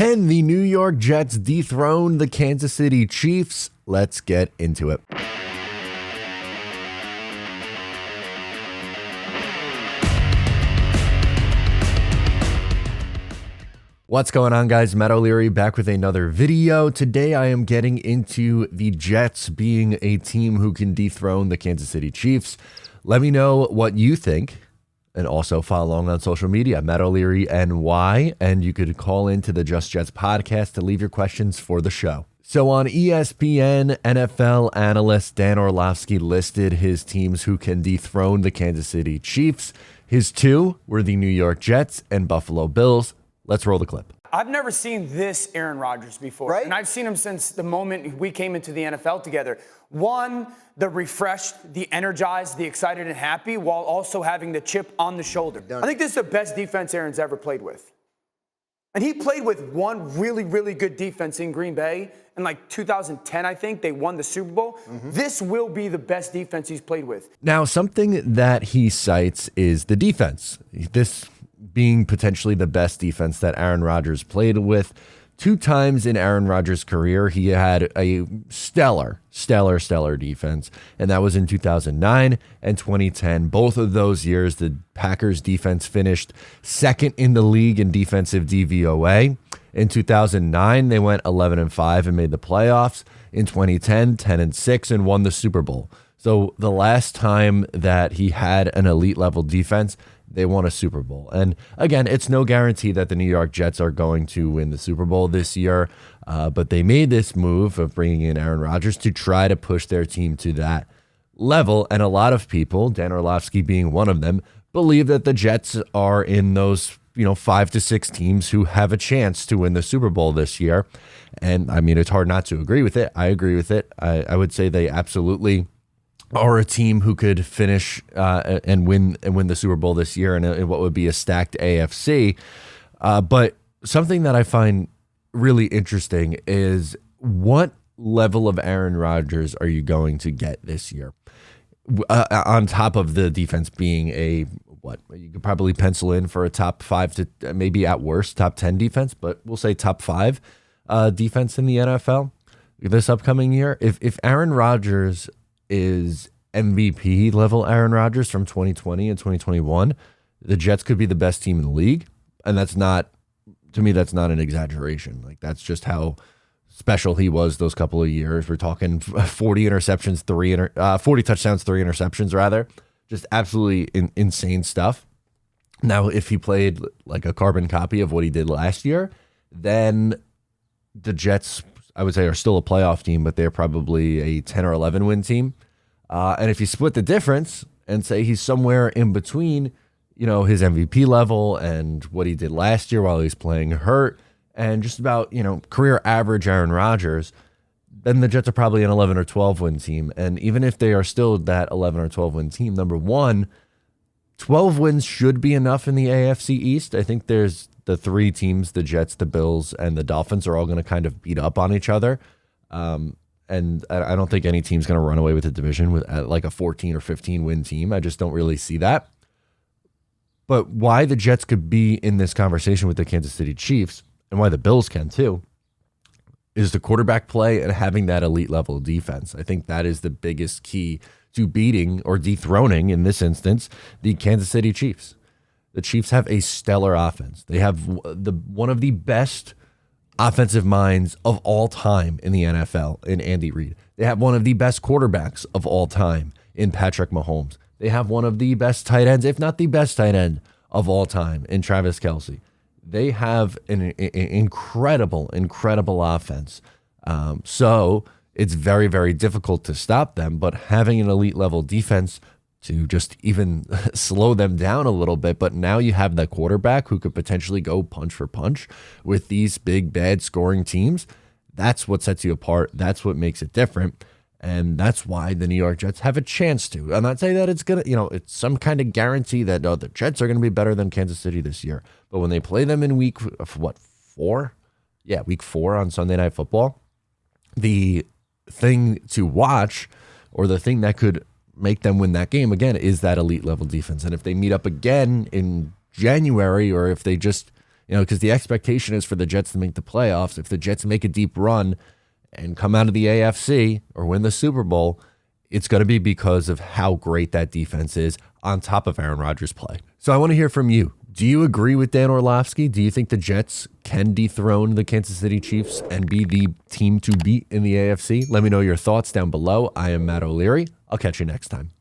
Can the New York Jets dethrone the Kansas City Chiefs? Let's get into it. What's going on, guys? Matt O'Leary back with another video. Today I am getting into the Jets being a team who can dethrone the Kansas City Chiefs. Let me know what you think, and also follow along on social media, Matt O'Leary NY, and you could call into the Just Jets podcast to leave your questions for the show. So on ESPN, NFL analyst Dan Orlovsky listed his teams who can dethrone the Kansas City Chiefs. His two were the New York Jets and Buffalo Bills. Let's roll the clip. I've never seen this Aaron Rodgers before. Right? And I've seen him since the moment we came into the NFL together. One, the refreshed, the energized, the excited and happy, while also having the chip on the shoulder. I think this is the best defense Aaron's ever played with. And he played with one really, really good defense in Green Bay. In like 2010, I think, they won the Super Bowl. This will be the best defense he's played with. Now, something that he cites is the defense. This being potentially the best defense that Aaron Rodgers played with. Two times in Aaron Rodgers' career, he had a stellar defense, and that was in 2009 and 2010. Both of those years, the Packers' defense finished second in the league in defensive DVOA. In 2009, they went 11-5 and made the playoffs. In 2010, 10-6 and won the Super Bowl. So the last time that he had an elite level defense, they won a Super Bowl. And again, it's no guarantee that the New York Jets are going to win the Super Bowl this year, but they made this move of bringing in Aaron Rodgers to try to push their team to that level. And a lot of people, Dan Orlovsky being one of them, believe that the Jets are in those 5 to 6 teams who have a chance to win the Super Bowl this year. And I mean, it's hard not to agree with it. I agree with it. I would say they absolutely are a team who could finish and win the Super Bowl this year in what would be a stacked AFC. But something that I find really interesting is, what level of Aaron Rodgers are you going to get this year? On top of the defense being what you could probably pencil in for a top 5 to maybe at worst top 10 defense, but we'll say top 5 defense in the NFL this upcoming year. If Aaron Rodgers is MVP level Aaron Rodgers from 2020 and 2021, the Jets could be the best team in the league. And that's not, to me, that's not an exaggeration. Like, that's just how special he was those couple of years. We're talking 40 interceptions, 40 touchdowns, 3 interceptions rather. Just absolutely insane stuff. Now, if he played like a carbon copy of what he did last year, then the Jets, I would say, are still a playoff team, but they're probably a 10 or 11 win team. And if you split the difference and say he's somewhere in between, his MVP level and what he did last year while he's playing hurt, and just about, career average Aaron Rodgers, then the Jets are probably an 11 or 12 win team. And even if they are still that 11 or 12 win team, number one, 12 wins should be enough in the AFC East. I think there's the 3 teams, the Jets, the Bills, and the Dolphins, are all going to kind of beat up on each other. And I don't think any team's going to run away with the division with like a 14 or 15 win team. I just don't really see that. But why the Jets could be in this conversation with the Kansas City Chiefs, and why the Bills can too, is the quarterback play and having that elite level defense. I think that is the biggest key to beating or dethroning, in this instance, the Kansas City Chiefs. The Chiefs have a stellar offense. They have one of the best offensive minds of all time in the NFL in Andy Reid. They have one of the best quarterbacks of all time in Patrick Mahomes. They have one of the best tight ends, if not the best tight end of all time, in Travis Kelce. They have an incredible offense. So it's very, very difficult to stop them, but having an elite level defense to just even slow them down a little bit. But now you have that quarterback who could potentially go punch for punch with these big, bad scoring teams. That's what sets you apart. That's what makes it different. And that's why the New York Jets have a chance to. I'm not saying that it's going to, it's some kind of guarantee that the Jets are going to be better than Kansas City this year. But when they play them in week 4? Yeah, week 4 on Sunday Night Football. The thing to watch, or the thing that could make them win that game again, is that elite level defense. And if they meet up again in January, or if they just because the expectation is for the Jets to make the playoffs. If the Jets make a deep run and come out of the AFC or win the Super Bowl, it's going to be because of how great that defense is on top of Aaron Rodgers' play. So I want to hear from you. Do you agree with Dan Orlovsky? Do you think the Jets can dethrone the Kansas City Chiefs and be the team to beat in the AFC? Let me know your thoughts down below. I am Matt O'Leary. I'll catch you next time.